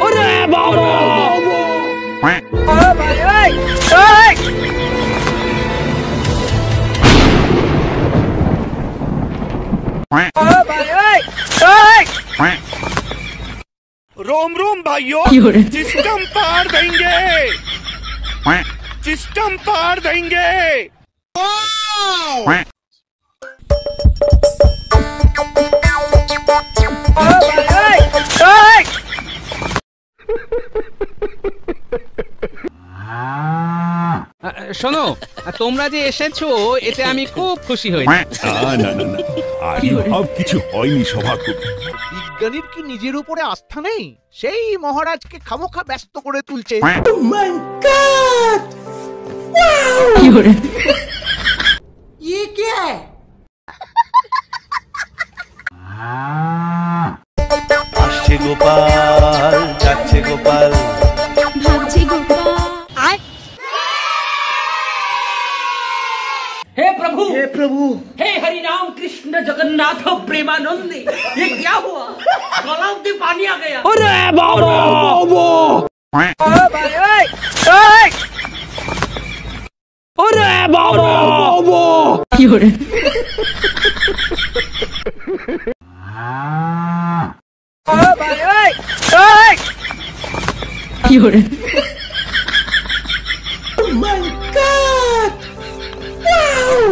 ওরে বাবা! ও ভাই এই! এই! ও ভাই এই! এই! रोम रोम भाइयों, सिस्टम पार देंगे, सिस्टम पार देंगे। শোনো, তোমরা যে এসেছো এতে আমি খুব খুশি হয়েছি। না না না না, আবির্ভাব কিছু হয়নি সভাকবি। বিজ্ঞানীর কি নিজের উপরে আস্থা নেই? সেই মহারাজকে খামোখা ব্যস্ত করে তুলছে। আসছে গোপাল, যাচ্ছে গোপাল, ভাবছি গোপাল। हे प्रभु, हे प्रभु, हे हरि राम कृष्ण जगन्नाथ प्रेमानंदी, ये क्या हुआ? गला में पानी आ गया। अरे बाबा! ओ भाई ए! अरे बाबा! ओ भाई ए! Oh my God! Wow!